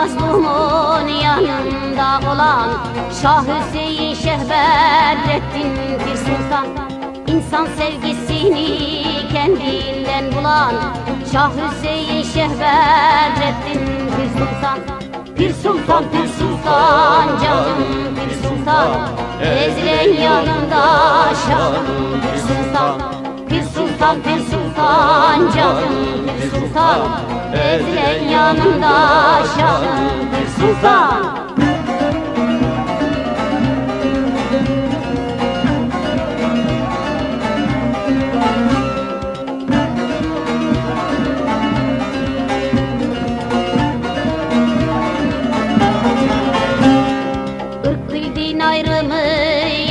mazlumun yanında olan Şah Hüseyin Şehbedrettin Pir Sultan. İnsan sevgisini kendinden bulan Şah Hüseyin Şehbedrettin Pir Sultan. Pir Sultan, Pir Sultan, canım Pir Sultan, ezilen yanında şahım Pir Sultan. Pir Sultan, Pir Sultan, canım Pir Sultan, ezilen yanında şahım Pir Sultan.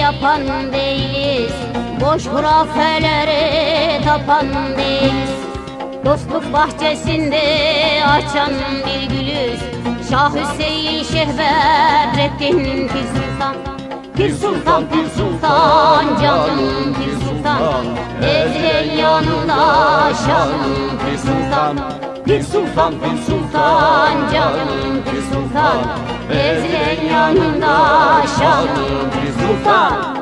Yapan değiliz, boş hurafelere tapan değiliz. Dostluk bahçesinde açan bir gülüz, Şah Hüseyin Şehbedrettin Pir Sultan. Pir Sultan, Pir Sultan, canım Pir Sultan, ezilen yanında şahım Pir Sultan. Pir Sultan, Pir Sultan, canım Pir Sultan, ezilen yanında şahım Pir Sultan.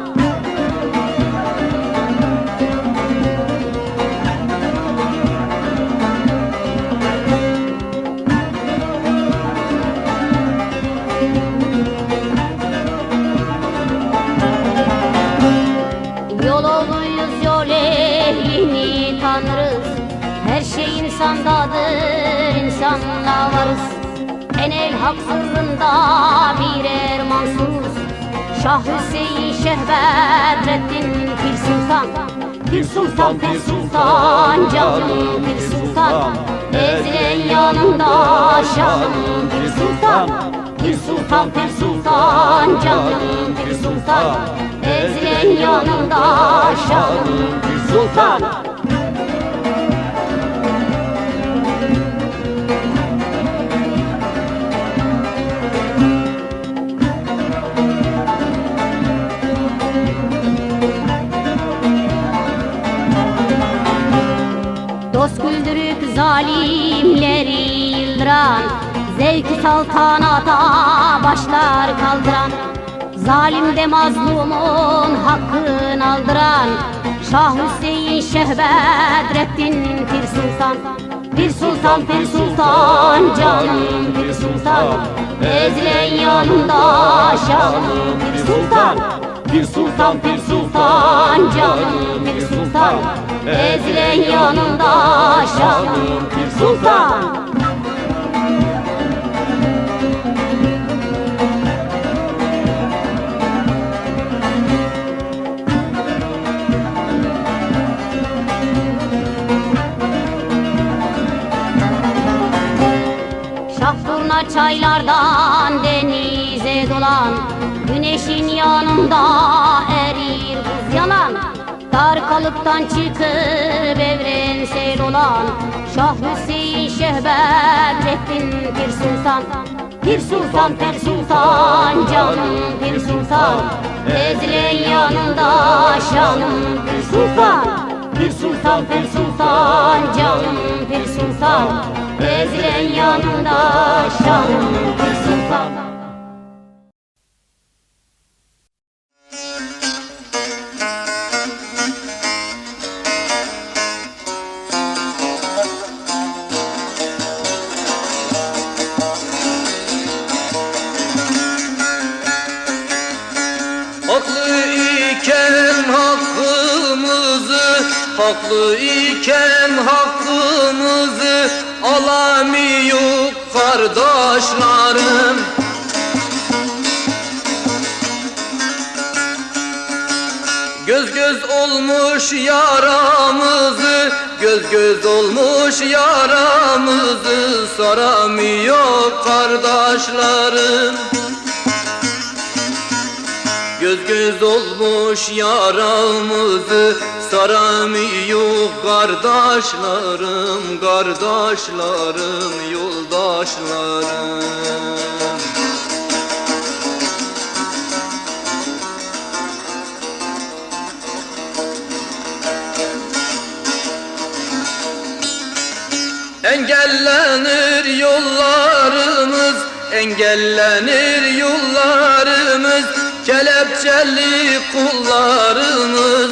Yol oluyuz, yol ehlini tanırız. Her şey insandadır, insanla varız. Enel hak sırrında birer mansuz Şah Hüseyin Şehbedrettin Pir Sultan. Pir Sultan, Pir Sultan, canım Pir Sultan, ezilen yanında şahım Pir Sultan. Pir Sultan, Pir Sultan, canım Pir Sultan, ezilen yanında şahım Pir Sultan. Dost güldürüp zalimleri yıldıran, zevki saltanata başlar kaldıran, zalimde mazlumun hakkını aldıran Şah Hüseyin Şehbedrettin Pir Sultan. Pir Sultan, Pir Sultan, canım Pir Sultan, ezilen yanında şahım Pir Sultan. Pir Sultan, Pir Sultan, canım Pir Sultan, ezilen yanında şahım Pir Sultan. Şafturna çaylardan denize dolan, güneşin yanında erir buz yalan. Dar kalıptan çıkıp evrensel olan Şah Hüseyin Şehbedrettin Pir Sultan. Pir Sultan, Pir Sultan, canım Pir Sultan, ezilen yanında şahım Pir Sultan. Pir Sultan, Pir Sultan, canım Pir Sultan, ezilen yanında şahım Pir Sultan. Haklı iken hakkımızı alamıyık kardeşlerim. Göz göz olmuş yaramızı, göz göz olmuş yaramızı saramıyor kardeşlerim. Göz göz olmuş yaramızı saramıyor kardeşlerim, kardeşlerim, yoldaşlarım. Engellenir yollarımız, engellenir yollarımız, kelepçeli kullarımız.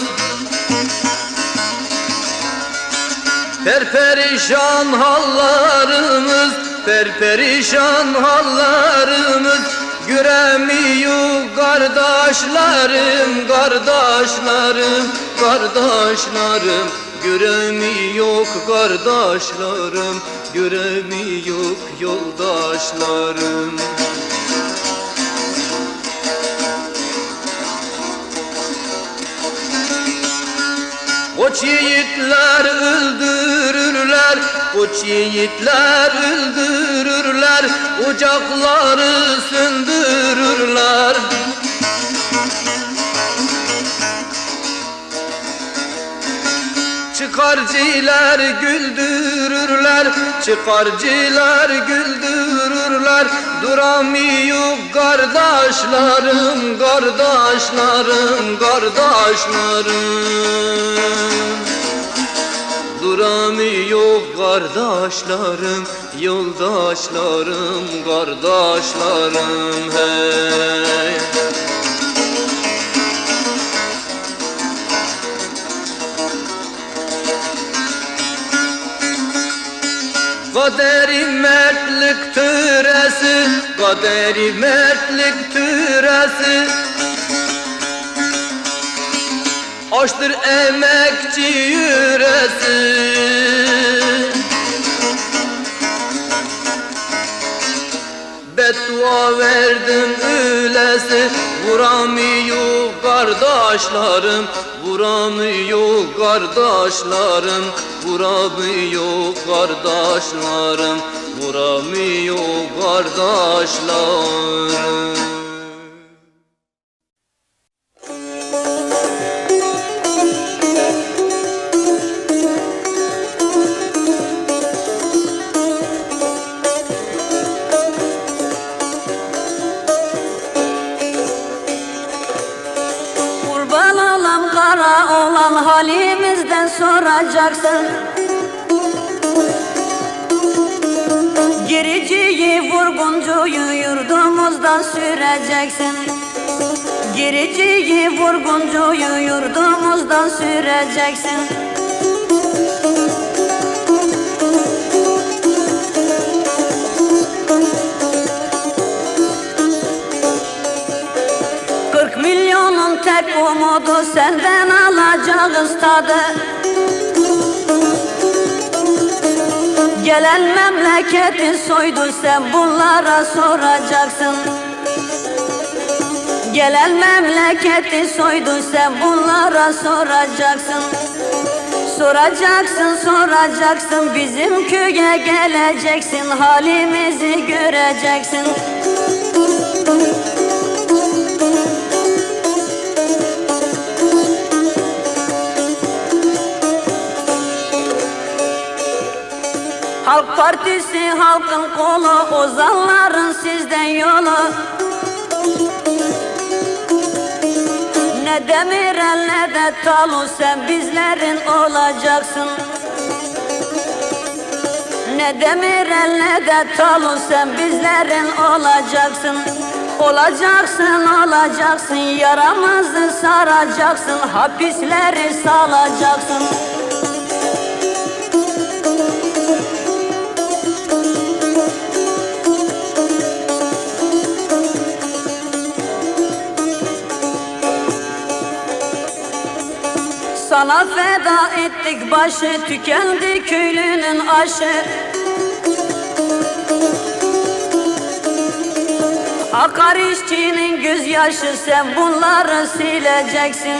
Perperişan hallarımız, perperişan hallarımız, göremiyor kardeşlerim, kardeşlerim, kardeşlerim. Göremiyor kardeşlerim, göremiyor yoldaşlarım. Koç yiğitler öldürürler, koç yiğitler öldürürler, ocakları söndürürler. Çıkarcılar güldürürler, çıkarcılar güldürürler. Duramıyor kardeşlerim, kardeşlerim, kardeşlerim. Duramıyor kardeşlerim, yoldaşlarım, kardeşlerim hey. Kaderi mertlik türesi, kaderi mertlik türesi, açtır emekçi yüresi. Beddua verdim öylesi, vuramıyor kardeşlerim, vuramıyor kardeşlerim, vuramıyor kardeşlerim, vuramıyor kardeşlerim. Halimizden soracaksın, giriciyi vurguncuyu yurdumuzdan süreceksin. Giriciyi vurguncuyu yurdumuzdan süreceksin. 40 milyonun tek umudu senden alacağız tadı. Gelen memleketi soydu sen bunlara soracaksın. Gelen memleketi soydu sen bunlara soracaksın. Soracaksın, soracaksın, bizim köye geleceksin, halimizi göreceksin. Halk Partisi halkın kolu, ozanların sizden yolu. Ne Demirel ne de Talu sen bizlerin olacaksın. Ne Demirel ne de Talu sen bizlerin olacaksın. Olacaksın, olacaksın, yaramızı saracaksın, hapisleri salacaksın. Sana feda ettik başı, tükendi köylünün aşı. Akar işçinin gözyaşı, sen bunları sileceksin.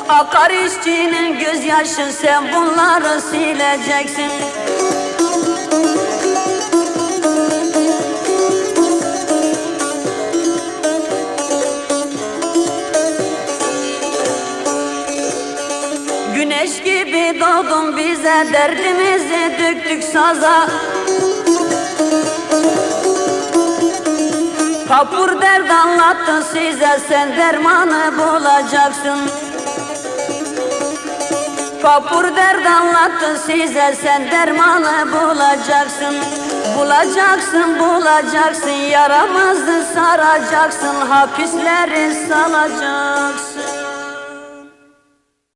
Akar işçinin gözyaşı, sen bunları sileceksin. Güneş gibi doğdun bize, derdimizi döktük saza. Kapur dert anlattı size, sen dermanı bulacaksın. Kapur dert anlattı size, sen dermanı bulacaksın. Bulacaksın bulacaksın yaramızı saracaksın, hapisleri salacaksın.